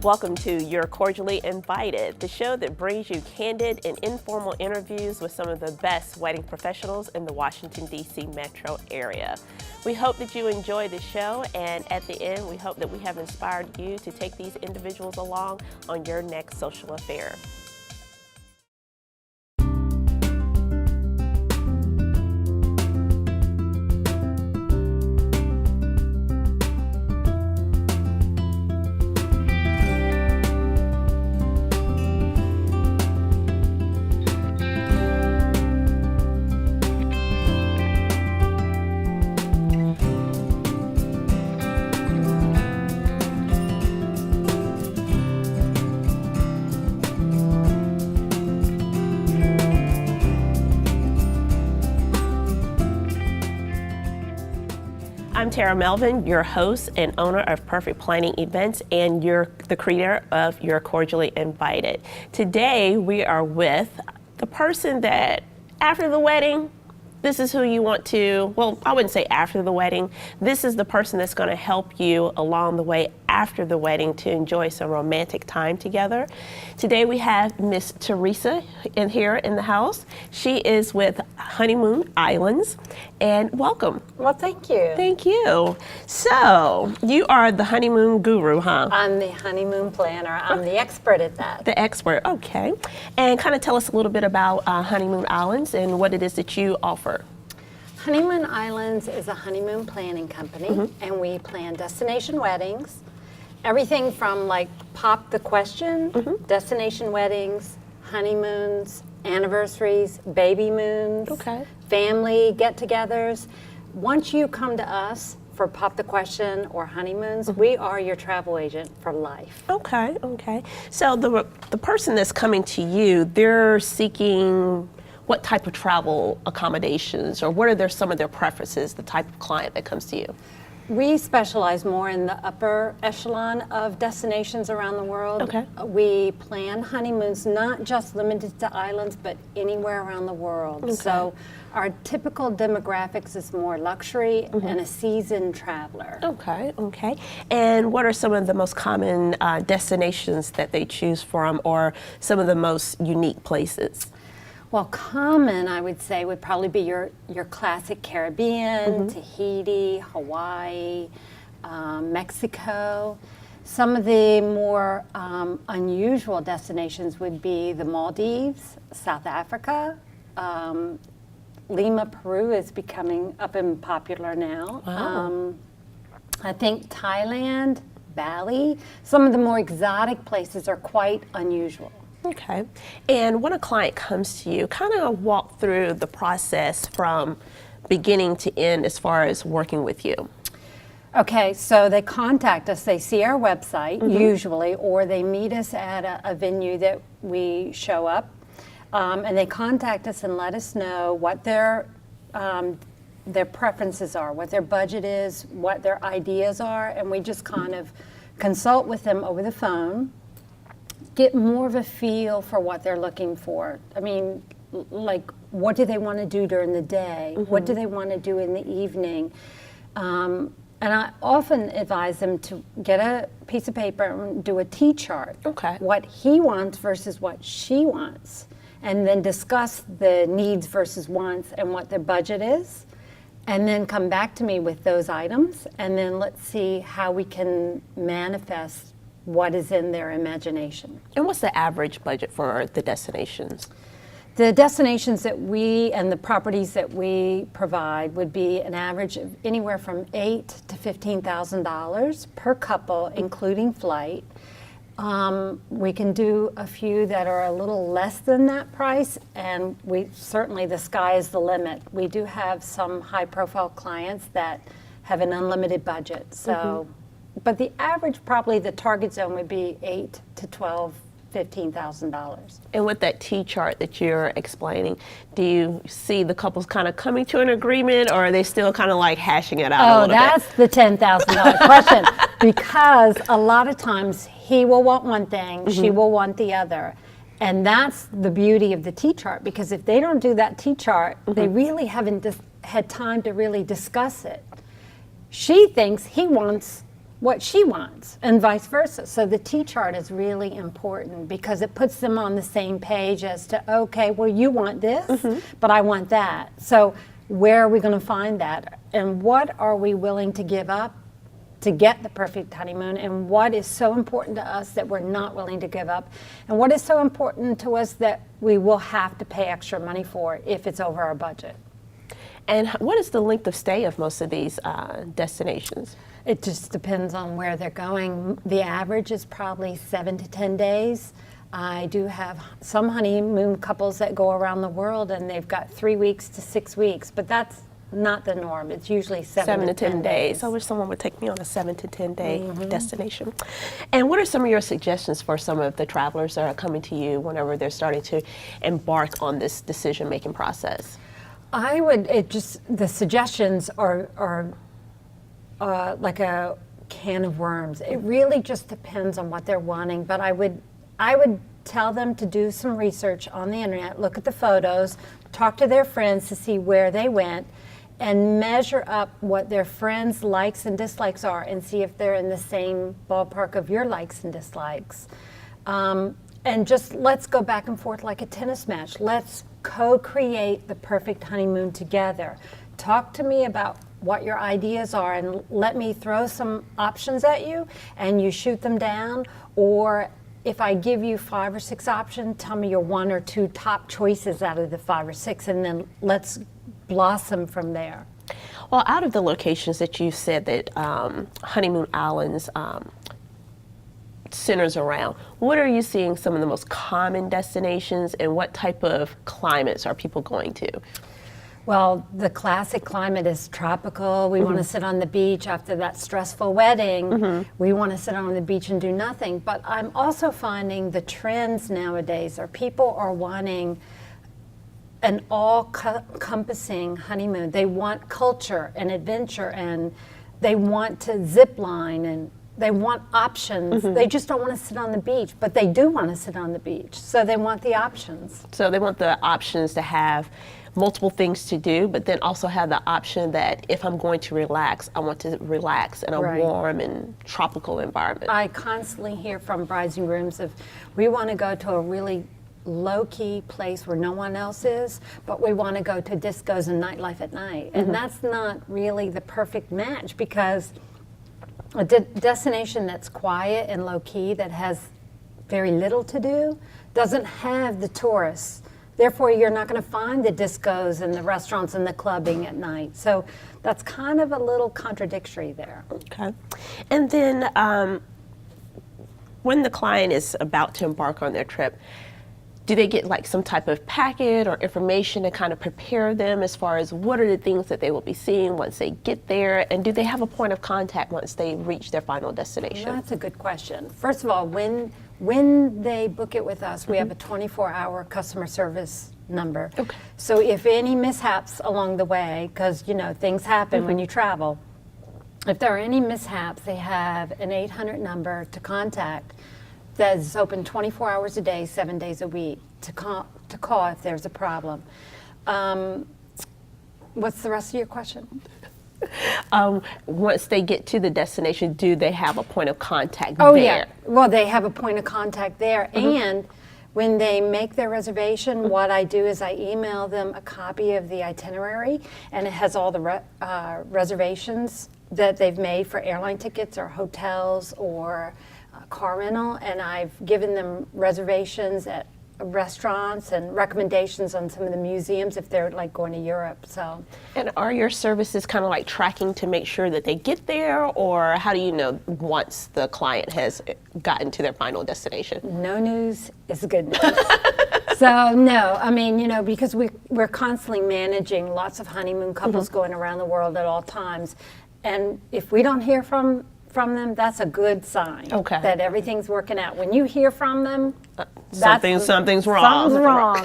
Welcome to You're Cordially Invited, the show that brings you candid and informal interviews with some of the best wedding professionals in the Washington, D.C. metro area. We hope that you enjoy the show, and at the end, we hope that we have inspired you to take these individuals along on your next social affair. I'm Tara Melvin, your host and owner of Perfect Planning Events, and you're the creator of You're Cordially Invited. Today, we are with the person that after the wedding, this is who you want to, well, I wouldn't say after the wedding. This is the person that's going to help you along the way after the wedding to enjoy some romantic time together. Today we have Miss Teresa here in the house. She is with Honeymoon Islands, and welcome. Well, thank you. Thank you. So, you are the honeymoon guru, huh? I'm the honeymoon planner. I'm the expert at that. The expert, okay. And kind of tell us a little bit about Honeymoon Islands and what it is that you offer. Honeymoon Islands is a honeymoon planning company, and we plan destination weddings. Everything from like pop the question, destination weddings, honeymoons, anniversaries, baby moons, family get-togethers. Once you come to us for pop the question or honeymoons, we are your travel agent for life. Okay, okay. So the person that's coming to you, they're seeking what type of travel accommodations, or what are some of their preferences, the type of client that comes to you? We specialize more in the upper echelon of destinations around the world. Okay. We plan honeymoons not just limited to islands, but anywhere around the world. Okay. So our typical demographics is more luxury and a seasoned traveler. Okay, okay. And what are some of the most common destinations that they choose from, or some of the most unique places? Well, common, I would say, would probably be your classic Caribbean, Tahiti, Hawaii, Mexico. Some of the more unusual destinations would be the Maldives, South Africa. Lima, Peru is becoming up and popular now. Wow. I think Thailand, Bali. Some of the more exotic places are quite unusual. Okay. And when a client comes to you, kind of walk through the process from beginning to end as far as working with you. Okay, so they contact us, they see our website usually, or they meet us at a venue that we show up, and they contact us and let us know what their preferences are, what their budget is, what their ideas are, and we just kind of consult with them over the phone, get more of a feel for what they're looking for. I mean, like, what do they want to do during the day? What do they want to do in the evening? And I often advise them to get a piece of paper and do a T-chart. Okay. What he wants versus what she wants. And then discuss the needs versus wants and what their budget is. And then come back to me with those items. And then let's see how we can manifest what is in their imagination. And what's the average budget for the destinations? The destinations that we and the properties that we provide would be an average of anywhere from $8,000 to $15,000 per couple, including flight. We can do a few that are a little less than that price, and certainly the sky is the limit. We do have some high-profile clients that have an unlimited budget. So. But the average, probably the target zone would be $8,000 to $15,000. And with that T-chart that you're explaining, do you see the couples kind of coming to an agreement, or are they still kind of like hashing it out a little bit? Oh, that's the $10,000 question. Because a lot of times he will want one thing, she will want the other. And that's the beauty of the T-chart, because if they don't do that T-chart, they really haven't had time to really discuss it. She thinks he wants what she wants and vice versa. So the T-chart is really important because it puts them on the same page as to, okay, well, you want this, but I want that. So where are we going to find that? And what are we willing to give up to get the perfect honeymoon? And what is so important to us that we're not willing to give up? And what is so important to us that we will have to pay extra money for if it's over our budget? And what is the length of stay of most of these destinations? It just depends on where they're going. The average is probably 7 to 10 days. I do have some honeymoon couples that go around the world and they've got 3 weeks to 6 weeks, but that's not the norm. It's usually 7 to 10 days. I wish someone would take me on a 7 to 10 day destination. And what are some of your suggestions for some of the travelers that are coming to you whenever they're starting to embark on this decision-making process? I would, the suggestions are like a can of worms. It really just depends on what they're wanting, but I would tell them to do some research on the internet, look at the photos, talk to their friends to see where they went, and measure up what their friends' likes and dislikes are and see if they're in the same ballpark of your likes and dislikes. And just let's go back and forth like a tennis match. Let's co-create the perfect honeymoon together. Talk to me about what your ideas are and let me throw some options at you and you shoot them down. Or if I give you 5 or 6 options, tell me your 1 or 2 top choices out of the 5 or 6, and then let's blossom from there. Well, out of the locations that you said that Honeymoon Islands centers around, what are you seeing some of the most common destinations, and what type of climates are people going to? Well, the classic climate is tropical. We want to sit on the beach after that stressful wedding. We want to sit on the beach and do nothing. But I'm also finding the trends nowadays are people are wanting an all-encompassing honeymoon. They want culture and adventure, and they want to zip line, and they want options. They just don't want to sit on the beach, but they do want to sit on the beach. So they want the options. So they want the options to have multiple things to do, but then also have the option that if I'm going to relax, I want to relax in a warm and tropical environment. I constantly hear from brides and grooms of, we want to go to a really low-key place where no one else is, but we want to go to discos and nightlife at night. And that's not really the perfect match, because a destination that's quiet and low-key that has very little to do doesn't have the tourists. Therefore, you're not going to find the discos and the restaurants and the clubbing at night. So that's kind of a little contradictory there. Okay. And then when the client is about to embark on their trip, do they get like some type of packet or information to kind of prepare them as far as what are the things that they will be seeing once they get there? And do they have a point of contact once they reach their final destination? Well, that's a good question. First of all, when they book it with us, we have a 24-hour customer service number. Okay. So if any mishaps along the way, because you know things happen when you travel, if there are any mishaps, they have an 800 number to contact that is open 24 hours a day, 7 days a week to call if there's a problem. What's the rest of your question? Once they get to the destination, do they have a point of contact there? Yeah. Well, they have a point of contact there. And when they make their reservation, what I do is I email them a copy of the itinerary, and it has all the reservations that they've made for airline tickets or hotels or car rental, and I've given them reservations at restaurants and recommendations on some of the museums if they're like going to Europe. So, and are your services kind of like tracking to make sure that they get there, or how do you know once the client has gotten to their final destination? No news is good news. So no, I mean, you know, because we're constantly managing lots of honeymoon couples going around the world at all times, and if we don't hear from them, that's a good sign that everything's working out. When you hear from them, something's wrong. Something's wrong.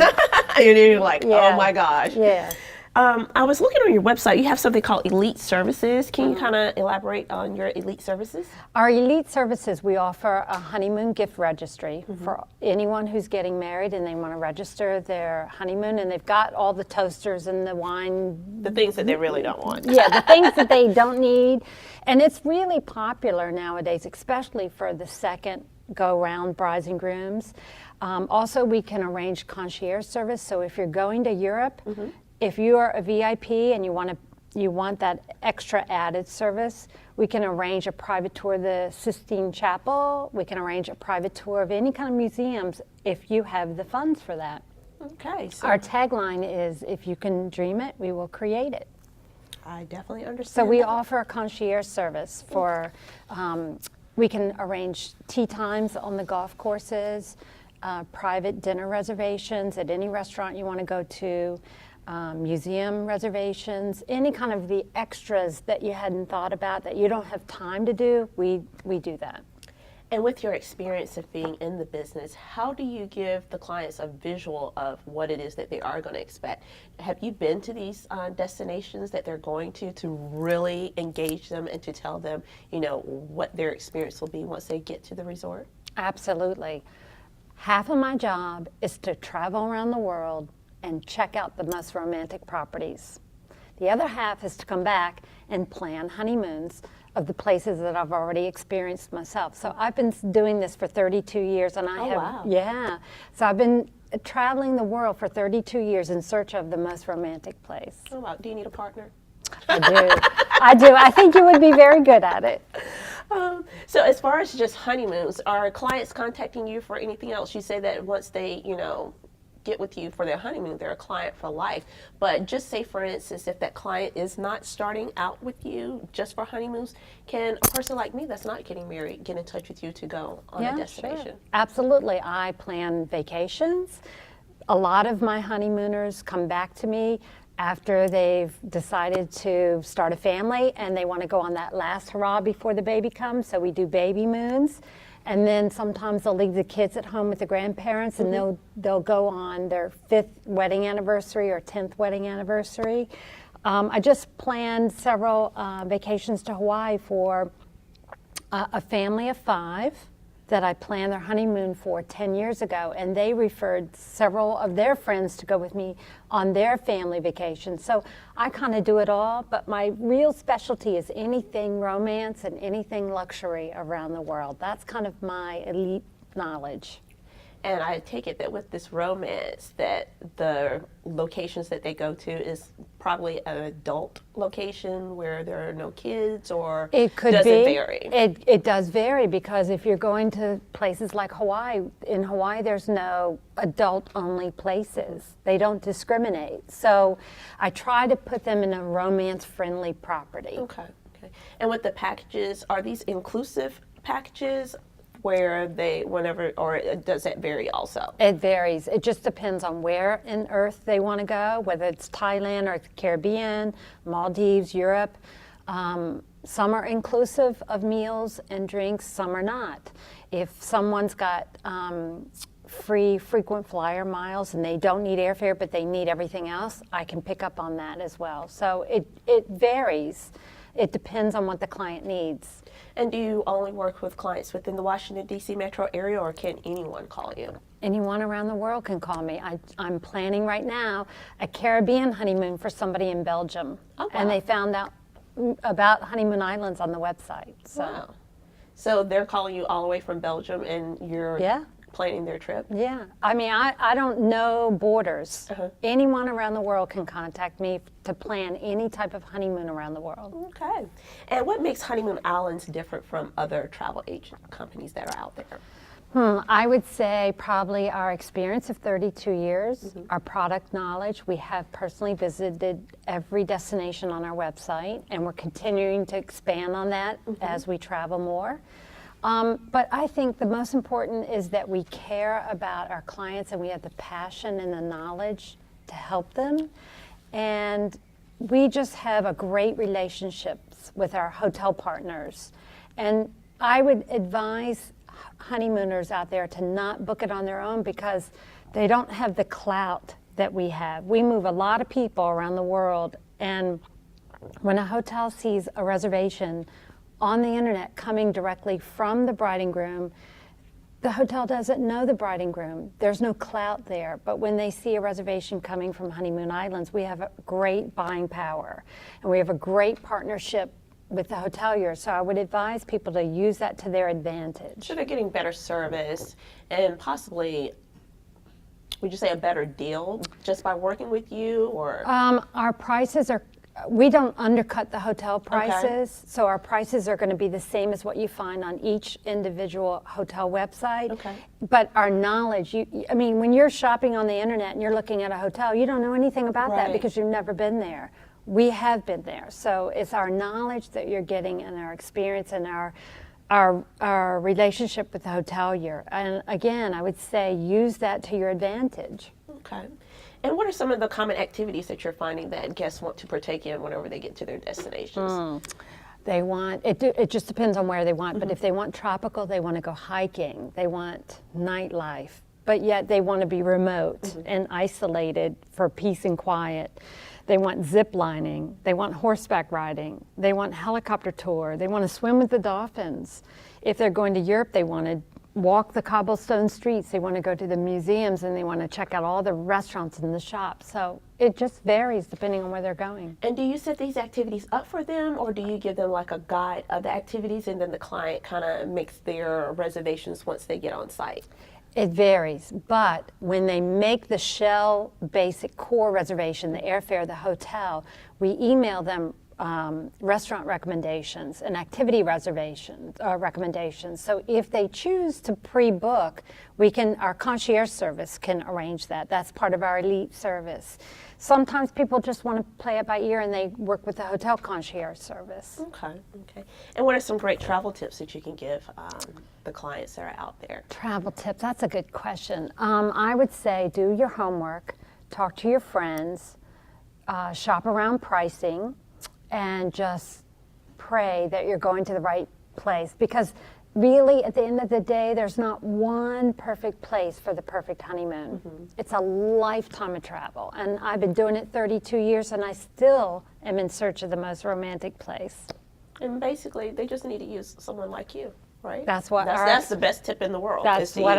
And you're like, oh my gosh. Yeah. I was looking on your website. You have something called Elite Services. Can you kind of elaborate on your Elite Services? Our Elite Services, we offer a honeymoon gift registry for anyone who's getting married and they want to register their honeymoon, and they've got all the toasters and the wine. The things that they really don't want. Yeah, the things that they don't need. And it's really popular nowadays, especially for the second go-round brides and grooms. Also, we can arrange concierge service. So if you're going to Europe, if you are a VIP and you want that extra added service, we can arrange a private tour of the Sistine Chapel. We can arrange a private tour of any kind of museums if you have the funds for that. Okay. So Our tagline is, if you can dream it, we will create it. I definitely understand. So we that. offer a concierge service for, we can arrange tea times on the golf courses, private dinner reservations at any restaurant you want to go to, museum reservations, any kind of the extras that you hadn't thought about that you don't have time to do, we do that. And with your experience of being in the business, how do you give the clients a visual of what it is that they are going to expect? Have you been to these destinations that they're going to really engage them and to tell them, you know, what their experience will be once they get to the resort? Absolutely. Half of my job is to travel around the world and check out the most romantic properties. The other half is to come back and plan honeymoons of the places that I've already experienced myself. So I've been doing this for 32 years, and yeah. So I've been traveling the world for 32 years in search of the most romantic place. Oh, wow. Do you need a partner? I do. I think you would be very good at it. So as far as just honeymoons, are clients contacting you for anything else? You say that once they, get with you for their honeymoon, they're a client for life. But just say, for instance, if that client is not starting out with you just for honeymoons, can a person like me that's not getting married get in touch with you to go on a destination? Sure. Absolutely. I plan vacations. A lot of my honeymooners come back to me after they've decided to start a family and they want to go on that last hurrah before the baby comes. So we do baby moons. And then sometimes they'll leave the kids at home with the grandparents, and they'll go on their 5th wedding anniversary or 10th wedding anniversary. I just planned several vacations to Hawaii for a family of 5 that I planned their honeymoon for 10 years ago, and they referred several of their friends to go with me on their family vacation. So I kind of do it all, but my real specialty is anything romance and anything luxury around the world. That's kind of my elite knowledge. And I take it that with this romance, that the locations that they go to is probably an adult location where there are no kids, or it could does be. It vary? It does vary, because if you're going to places like Hawaii, in Hawaii there's no adult-only places. They don't discriminate. So I try to put them in a romance-friendly property. Okay. And with the packages, are these inclusive packages? Where they, whenever, or does that vary also? It varies. It just depends on where in Earth they want to go, whether it's Thailand or the Caribbean, Maldives, Europe. Some are inclusive of meals and drinks, some are not. If someone's got free frequent flyer miles and they don't need airfare but they need everything else, I can pick up on that as well. So it varies. It depends on what the client needs. And do you only work with clients within the Washington, D.C. metro area, or can anyone call you? Anyone around the world can call me. I'm planning right now a Caribbean honeymoon for somebody in Belgium. Oh, wow. And they found out about honeymoon islands on the website. So. Wow. So they're calling you all the way from Belgium, and you're planning their trip? Yeah. I mean, I don't know borders. Anyone around the world can contact me to plan any type of honeymoon around the world. Okay. And what makes Honeymoon Islands different from other travel agent companies that are out there? I would say probably our experience of 32 years, our product knowledge. We have personally visited every destination on our website, and we're continuing to expand on that as we travel more. But I think the most important is that we care about our clients, and we have the passion and the knowledge to help them. And we just have a great relationships with our hotel partners. And I would advise honeymooners out there to not book it on their own, because they don't have the clout that we have. We move a lot of people around the world, and when a hotel sees a reservation on the internet coming directly from the bride and groom, the hotel doesn't know the bride and groom. There's no clout there. But when they see a reservation coming from Honeymoon Islands, we have a great buying power, and we have a great partnership with the hotelier. So I would advise people to use that to their advantage. So they're getting better service and possibly, would you say, a better deal just by working with you? Or our prices are, we don't undercut the hotel prices, so our prices are going to be the same as what you find on each individual hotel website. Okay. But our knowledge, I mean, when you're shopping on the internet and you're looking at a hotel, you don't know anything about that because you've never been there. We have been there, so it's our knowledge that you're getting and our experience and our relationship with the hotelier. And again, I would say use that to your advantage. Okay. And what are some of the common activities that you're finding that guests want to partake in whenever they get to their destinations? They want, it just depends on where they want, but if they want tropical, they want to go hiking, they want nightlife, but yet they want to be remote and isolated for peace and quiet. They want zip lining, they want horseback riding, they want helicopter tour, they want to swim with the dolphins. If they're going to Europe, they want to walk the cobblestone streets, they want to go to the museums, and they want to check out all the restaurants and the shops. So it just varies depending on where they're going. And do you set these activities up for them, or do you give them like a guide of the activities and then the client kind of makes their reservations once they get on site? It varies, but when they make the Shell basic core reservation, the airfare, the hotel, we email them restaurant recommendations and activity reservations recommendations. So if they choose to pre-book, our concierge service can arrange that. That's part of our elite service. Sometimes people just want to play it by ear and they work with the hotel concierge service. Okay. And what are some great travel tips that you can give the clients that are out there? Travel tips, that's a good question. I would say do your homework, talk to your friends, shop around pricing, and just pray that you're going to the right place, because really at the end of the day there's not one perfect place for the perfect honeymoon. It's a lifetime of travel, and I've been doing it 32 years and I still am in search of the most romantic place. And basically they just need to use someone like you, right? That's the best tip in the world. That's what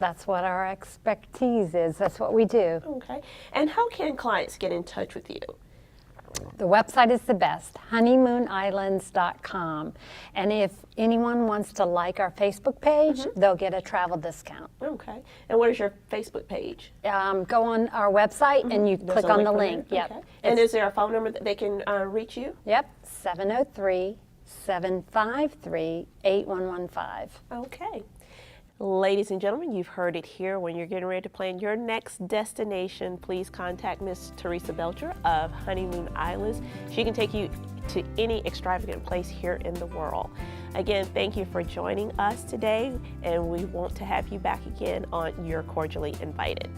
that's what our expertise is. That's what we do. Okay. And how can clients get in touch with you? The website is the best, honeymoonislands.com. And if anyone wants to like our Facebook page, they'll get a travel discount. Okay. And what is your Facebook page? Go on our website and you click on the link. Yep. Okay. And is there a phone number that they can reach you? Yep, 703-753-8115. Okay. Ladies and gentlemen, you've heard it here. When you're getting ready to plan your next destination, please contact Miss Teresa Belcher of Honeymoon Islands. She can take you to any extravagant place here in the world. Again, thank you for joining us today, and we want to have you back again on You're Cordially Invited.